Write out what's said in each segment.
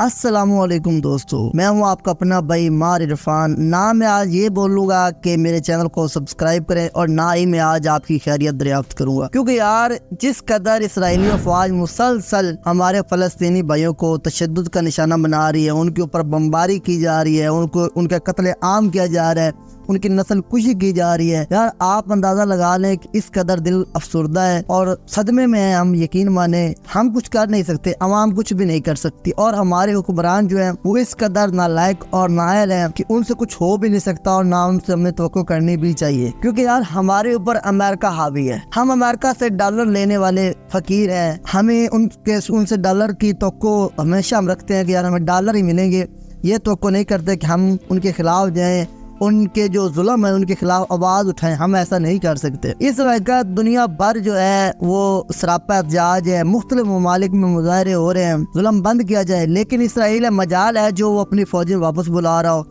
السلام علیکم دوستو، میں ہوں آپ کا اپنا بھائی مار عرفان۔ نہ میں آج یہ بولوں گا کہ میرے چینل کو سبسکرائب کریں اور نہ ہی میں آج آپ کی خیریت دریافت کروں گا، کیونکہ یار جس قدر اسرائیلی افواج مسلسل ہمارے فلسطینی بھائیوں کو تشدد کا نشانہ بنا رہی ہے، ان کے اوپر بمباری کی جا رہی ہے، ان کا قتل عام کیا جا رہا ہے، ان کی نسل کشی کی جا رہی ہے، یار آپ اندازہ لگا لیں کہ اس قدر دل افسردہ ہے اور صدمے میں ہے۔ ہم یقین مانیں ہم کچھ کر نہیں سکتے، عوام کچھ بھی نہیں کر سکتی، اور ہمارے حکمران جو ہیں وہ اس قدر نالائق اور نااہل ہیں کہ ان سے کچھ ہو بھی نہیں سکتا اور نہ ان سے ہمیں توقع کرنی بھی چاہیے، کیونکہ یار ہمارے اوپر امریکہ حاوی ہے۔ ہم امریکہ سے ڈالر لینے والے فقیر ہیں، ہمیں ان سے ڈالر کی توقع ہمیشہ ہم رکھتے ہیں کہ یار ہمیں ڈالر ہی ملیں گے، یہ توقع نہیں کرتے کہ ہم ان کے خلاف جائیں، ان کے جو ظلم ہے ان کے خلاف آواز اٹھائیں۔ ہم ایسا نہیں کر سکتے۔ اس وقت دنیا بھر جو ہے وہ سراپا احتجاج ہے، مختلف ممالک میں مظاہرے ہو رہے ہیں، ظلم بند کیا جائے، لیکن اسرائیل مجال ہے جو وہ اپنی فوجیں واپس بلا رہا ہو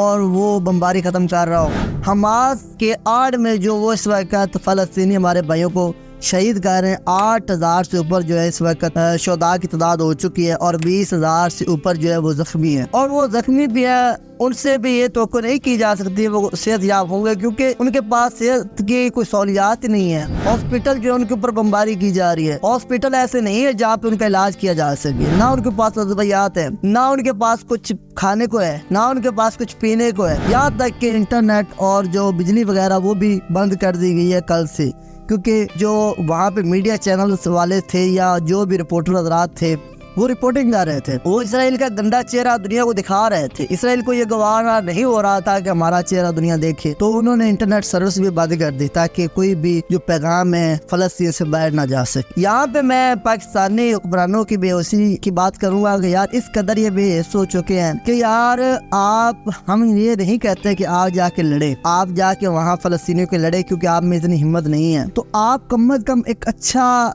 اور وہ بمباری ختم کر رہا ہو۔ حماس کے آڑ میں جو وہ اس وقت فلسطینی ہمارے بھائیوں کو شہید کر رہے ہیں، 8,000 سے اوپر جو ہے اس وقت شہداء کی تعداد ہو چکی ہے اور 20,000 سے اوپر جو ہے وہ زخمی ہیں، اور وہ زخمی بھی ہے، ان سے بھی یہ توقع نہیں کی جا سکتی وہ صحت یاب ہوں گے، کیونکہ ان کے پاس صحت کی کوئی سہولیات ہی نہیں ہے۔ ہاسپٹل جو ہے ان کے اوپر بمباری کی جا رہی ہے، ہاسپٹل ایسے نہیں ہے جہاں پہ ان کا علاج کیا جا سکے، نہ ان کے پاس ادویات ہے، نہ ان کے پاس کچھ کھانے کو ہے، نہ ان کے پاس کچھ پینے کو ہے، یہاں تک کہ انٹرنیٹ اور جو بجلی وغیرہ وہ بھی بند کر دی گئی ہے کل سے، کیونکہ جو وہاں پہ میڈیا چینلز والے تھے یا جو بھی رپورٹر حضرات تھے وہ رپورٹنگ کر رہے تھے، وہ اسرائیل کا گندا چہرہ دنیا کو دکھا رہے تھے۔ اسرائیل کو یہ گوارا نہیں ہو رہا تھا کہ ہمارا چہرہ دنیا دیکھے، تو انہوں نے انٹرنیٹ سروس بھی بند کر دی تاکہ کوئی بھی جو پیغام ہے فلسطین سے باہر نہ جا سکے۔ یہاں پہ میں پاکستانی حکمرانوں کی بے ہوشی کی بات کروں گا کہ یار اس قدر یہ بے ہوش ہو چکے ہیں کہ یار ہم یہ نہیں کہتے کہ آپ جا کے لڑے، آپ جا کے وہاں فلسطینیوں کے لڑے، کیونکہ آپ میں اتنی ہمت نہیں ہے، تو آپ کم از کم ایک اچھا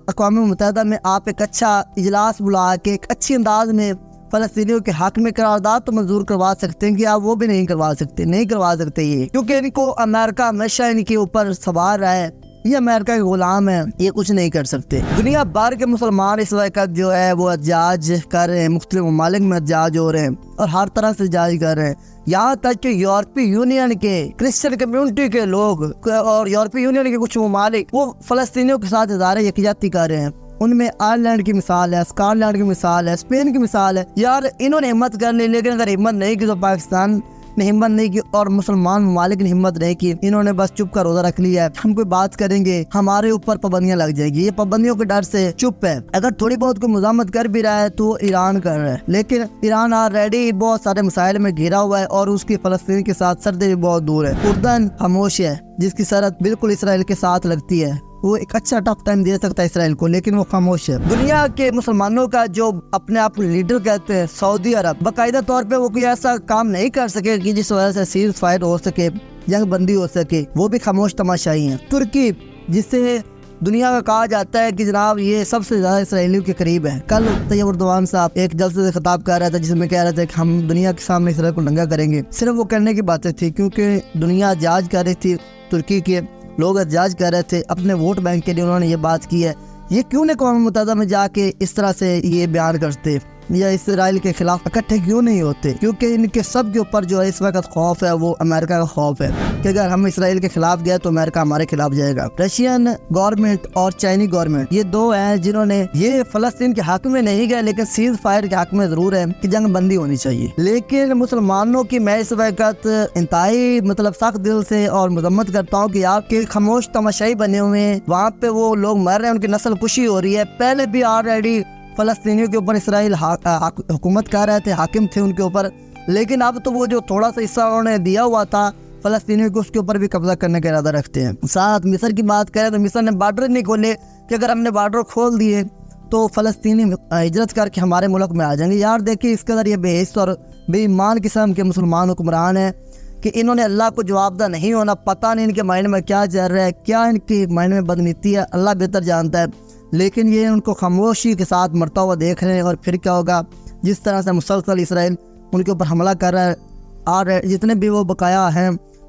اقوام متحدہ میں آپ ایک اچھا اجلاس بلا کے ایک اچھی انداز میں فلسطینیوں کے حق میں قرارداد تو منظور کروا سکتے ہیں، کہ آپ وہ بھی نہیں کروا سکتے یہ، کیونکہ ان کو امریکہ ہمیشہ ان کے اوپر سوار رہا ہے، یہ امریکہ کے غلام ہیں، یہ کچھ نہیں کر سکتے۔ دنیا بھر کے مسلمان اس وقت جو ہے وہ احتجاج کر رہے ہیں، مختلف ممالک میں احتجاج ہو رہے ہیں اور ہر طرح سے احتجاج کر رہے ہیں، یہاں تک کہ یورپی یونین کے کرسچن کمیونٹی کے لوگ اور یورپی یونین کے کچھ ممالک وہ فلسطینیوں کے ساتھ اظہار یکجہتی کر رہے ہیں۔ ان میں آئرلینڈ کی مثال ہے، اسکاٹ کی مثال ہے، اسپین کی مثال ہے۔ یار انہوں نے ہمت کر لی، لیکن اگر ہمت نہیں کی تو پاکستان نے ہمت نہیں کی اور مسلمان ممالک نے ہمت نہیں کی، انہوں نے بس چپ کر روزہ رکھ لیا ہے۔ ہم کوئی بات کریں گے ہمارے اوپر پابندیاں لگ جائیں گی، یہ پابندیوں کے ڈر سے چپ ہے۔ اگر تھوڑی بہت کوئی مزاحمت کر بھی رہا ہے تو ایران کر رہا ہے، لیکن ایران آلریڈی بہت سارے مسائل میں گھرا ہوا ہے اور اس کی فلسطین کے ساتھ سرحدیں بھی بہت دور ہے۔ اردن خاموش ہے، جس کی سرحد بالکل اسرائیل کے ساتھ لگتی ہے، وہ ایک اچھا ٹف ٹائم دے سکتا ہے اسرائیل کو، لیکن وہ خاموش ہے۔ دنیا کے مسلمانوں کا جو اپنے آپ کو لیڈر کہتے ہیں سعودی عرب، باقاعدہ طور پہ وہ کوئی ایسا کام نہیں کر سکے کہ جس وجہ سے سیز فائر ہو سکے، جنگ بندی ہو سکے، وہ بھی خاموش تماشائی ہیں۔ ترکی، جس سے دنیا کا کہا جاتا ہے کہ جناب یہ سب سے زیادہ اسرائیلیوں کے قریب ہے، کل طیب اردوان صاحب ایک جلسے سے خطاب کر رہا تھا جس میں کہہ رہے تھے کہ ہم دنیا کے سامنے اسرائیل کو ننگا کریں گے۔ صرف وہ کرنے کی باتیں تھی، کیونکہ دنیا احتجاج کر رہی تھی، ترکی کے لوگ احتجاج کر رہے تھے اپنے ووٹ بینک کے لیے، انہوں نے یہ بات کی ہے۔ یہ کیوں نہیں اقوام متحدہ میں جا کے اس طرح سے یہ بیان کرتے یا اسرائیل کے خلاف اکٹھے کیوں نہیں ہوتے؟ کیونکہ ان کے سب کے اوپر جو ہے اس وقت خوف ہے وہ امریکہ کا خوف ہے کہ اگر ہم اسرائیل کے خلاف گئے تو امریکہ ہمارے خلاف جائے گا۔ رشین گورنمنٹ اور چائنی گورنمنٹ، یہ دو ہیں جنہوں نے یہ فلسطین کے حق میں نہیں گئے، لیکن سیز فائر کے حق میں ضرور ہے کہ جنگ بندی ہونی چاہیے۔ لیکن مسلمانوں کی میں اس وقت انتہائی سخت دل سے اور مذمت کرتا ہوں کہ آپ کے خاموش تماشائی بنے ہوئے ہیں، وہاں پہ وہ لوگ مر رہے ہیں، ان کی نسل کشی ہو رہی ہے۔ پہلے بھی آلریڈی فلسطینیوں کے اوپر اسرائیل حکومت کر رہے تھے، حاکم تھے ان کے اوپر، لیکن اب تو وہ جو تھوڑا سا حصہ انہوں نے دیا ہوا تھا فلسطینیوں کو، اس کے اوپر بھی قبضہ کرنے کا ارادہ رکھتے ہیں۔ ساتھ مصر کی بات کریں تو مصر نے بارڈر نہیں کھولے کہ اگر ہم نے بارڈر کھول دیے تو فلسطینی ہجرت کر کے ہمارے ملک میں آ جائیں گے۔ یار دیکھیں اس قدر یہ بے حس اور بے ایمان قسم کے مسلمان حکمران ہیں کہ انہوں نے اللہ کو جواب دہ نہیں ہونا، پتہ نہیں ان کے مائنڈ میں کیا چل رہا ہے، کیا ان کے مائنڈ میں بدنیتی ہے، اللہ بہتر جانتا ہے، لیکن یہ ان کو خاموشی کے ساتھ مرتا ہوا دیکھ رہے ہیں۔ اور پھر کیا ہوگا، جس طرح سے مسلسل اسرائیل ان کے اوپر حملہ کر رہا ہے، اور جتنے بھی وہ بقایا ہیں